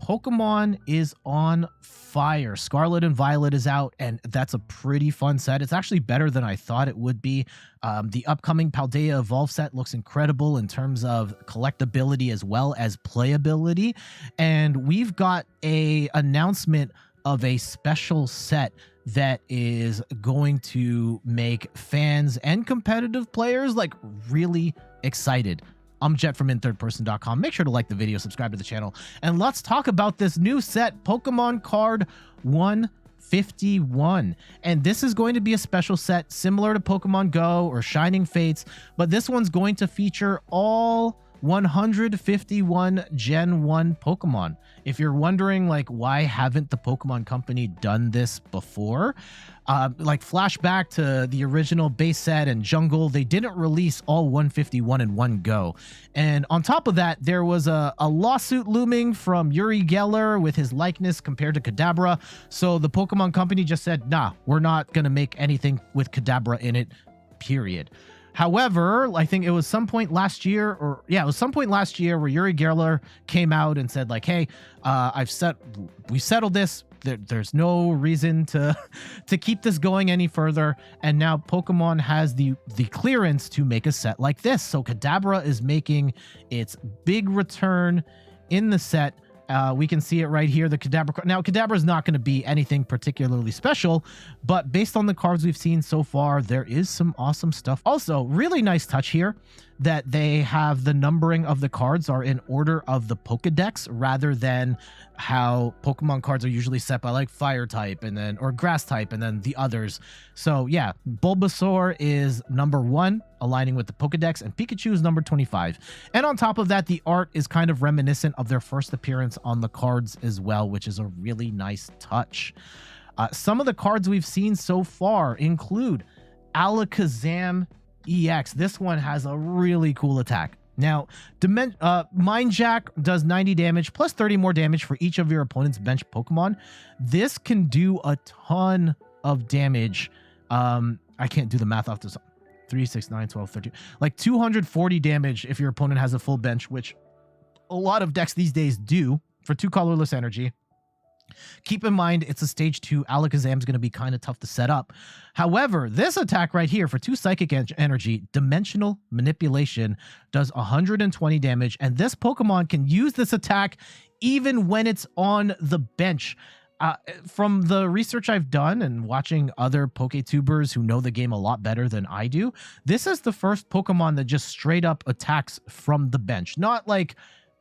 Pokemon is on fire. Scarlet and Violet is out, and that's a pretty fun set. It's actually better than I thought it would be. The upcoming Paldea Evolve set looks incredible in terms of collectability as well as playability. And we've got a announcement of a special set that is going to make fans and competitive players like really excited. I'm Jet from inthirdperson.com. Make sure to like the video, subscribe to the channel, and let's talk about this new set, Pokemon Card 151. And this is going to be a special set similar to Pokemon Go or Shining Fates, but this one's going to feature all 151 Gen 1 Pokemon. If you're wondering, like, why haven't the Pokemon Company done this before? Like, flashback to the original base set and Jungle, they didn't release all 151 in one go. And on top of that, there was a lawsuit looming from Uri Geller with his likeness compared to Kadabra. So the Pokemon Company just said, nah, we're not going to make anything with Kadabra in it, period. However, I think it was some point last year, or yeah, it was some point last year where Uri Geller came out and said, like, hey, we settled this. There's no reason to keep this going any further. And now Pokemon has the clearance to make a set like this. So Kadabra is making its big return in the set. We can see it right here, the Kadabra. Now, Kadabra is not going to be anything particularly special, but based on the cards we've seen so far, there is some awesome stuff. Also, really nice touch here that they have the numbering of the cards are in order of the Pokedex rather than how Pokemon cards are usually set by like fire type and then or grass type and then the others. So yeah, Bulbasaur is number 1, aligning with the Pokedex, and Pikachu is number 25. And on top of that, the art is kind of reminiscent of their first appearance on the cards as well, which is a really nice touch. Some of the cards we've seen so far include Alakazam EX. This one has a really cool attack. Now, Mind Jack does 90 damage plus 30 more damage for each of your opponent's bench Pokemon. This can do a ton of damage. I can't do the math off this. 3, 6, 9, 12, 13. Like 240 damage if your opponent has a full bench, which a lot of decks these days do for 2 colorless energy. Keep in mind, it's a stage 2. Alakazam is going to be kind of tough to set up. However, this attack right here for 2 psychic energy, Dimensional Manipulation, does 120 damage. And this Pokemon can use this attack even when it's on the bench. From the research I've done and watching other PokeTubers who know the game a lot better than I do, this is the first Pokemon that just straight up attacks from the bench. Not like,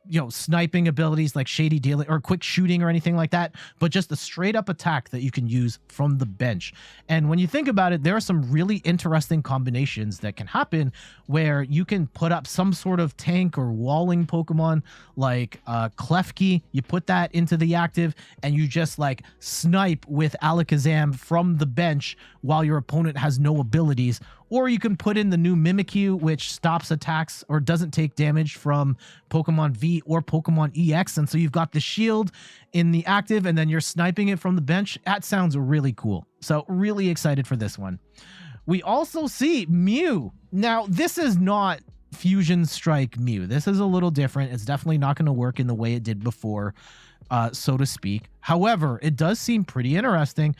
you know, sniping abilities like shady dealing or quick shooting or anything like that, but just a straight up attack that you can use from the bench. And when you think about it, there are some really interesting combinations that can happen where you can put up some sort of tank or walling Pokemon like Klefki. You put that into the active and you just like snipe with Alakazam from the bench while your opponent has no abilities. Or you can put in the new Mimikyu, which stops attacks or doesn't take damage from Pokemon V or Pokemon EX. And so you've got the shield in the active and then you're sniping it from the bench. That sounds really cool. So really excited for this one. We also see Mew. Now, this is not Fusion Strike Mew. This is a little different. It's definitely not going to work in the way it did before, so to speak. However, it does seem pretty interesting.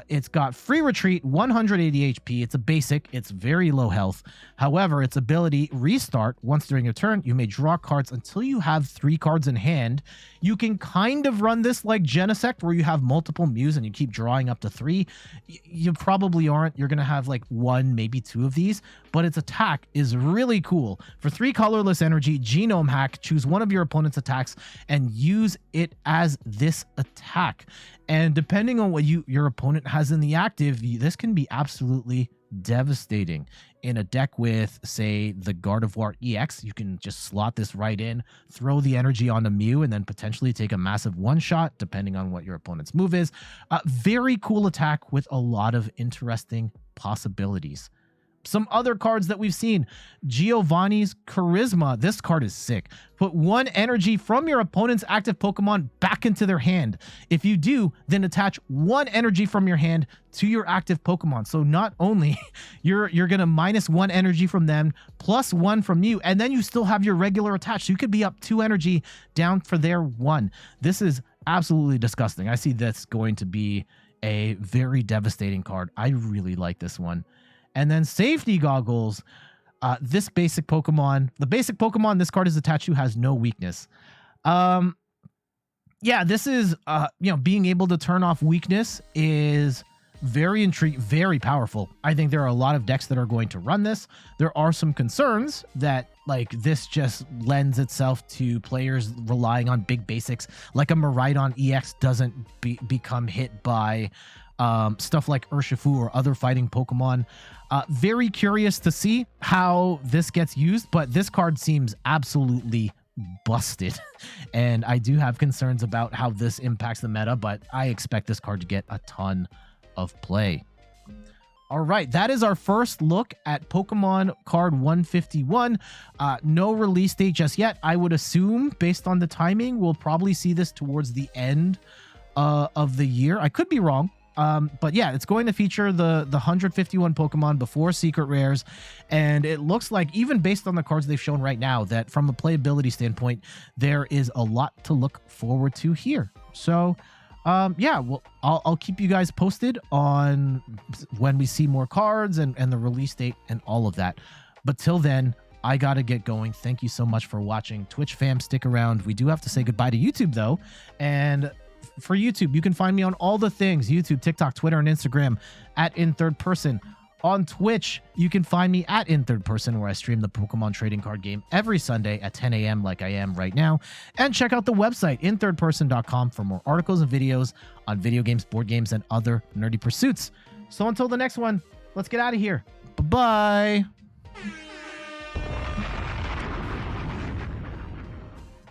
It's got free retreat, 180 HP. It's a basic. It's very low health. However, its ability restart. Once during your turn, you may draw cards until you have 3 cards in hand. You can kind of run this like Genesect, where you have multiple Mews and you keep drawing up to 3. You probably aren't. You're going to have like 1, maybe 2 of these, but its attack is really cool. For 3 colorless energy, Genome Hack, choose one of your opponent's attacks and use it as this attack. And depending on what your opponent has in the active, this can be absolutely devastating. In a deck with, say, the Gardevoir EX, you can just slot this right in, throw the energy on a Mew, and then potentially take a massive one-shot, depending on what your opponent's move is. Very cool attack with a lot of interesting possibilities. Some other cards that we've seen. Giovanni's Charisma. This card is sick. Put 1 energy from your opponent's active Pokemon back into their hand. If you do, then attach 1 energy from your hand to your active Pokemon. So not only you're going to -1 energy from them, +1 from you, and then you still have your regular attach. So you could be up 2 energy down for their 1. This is absolutely disgusting. I see this going to be a very devastating card. I really like this one. And then Safety Goggles. This basic Pokemon, the basic Pokemon this card is attached to has no weakness. Yeah, this is, being able to turn off weakness is very intriguing, very powerful. I think there are a lot of decks that are going to run this. There are some concerns that like this just lends itself to players relying on big basics, like a Miraidon EX doesn't become hit by stuff like Urshifu or other fighting Pokemon. Very curious to see how this gets used, but this card seems absolutely busted. And I do have concerns about how this impacts the meta, but I expect this card to get a ton of play. All right, that is our first look at Pokemon card 151. No release date just yet. I would assume, based on the timing, we'll probably see this towards the end of the year. I could be wrong. But yeah, it's going to feature the 151 Pokemon before secret rares, and it looks like, even based on the cards they've shown right now, that from a playability standpoint, there is a lot to look forward to here. So yeah, well, I'll keep you guys posted on when we see more cards and the release date and all of that. But till then, I gotta get going. Thank you so much for watching. Twitch fam, stick around. We do have to say goodbye to YouTube though, and for YouTube, you can find me on all the things: YouTube, TikTok, Twitter, and Instagram at In3rdPerson. On Twitch, you can find me at In3rdPerson, where I stream the Pokemon trading card game every Sunday at 10 a.m. like I am right now. And check out the website, in3rdperson.com, for more articles and videos on video games, board games, and other nerdy pursuits. So until the next one, let's get out of here. Bye-bye.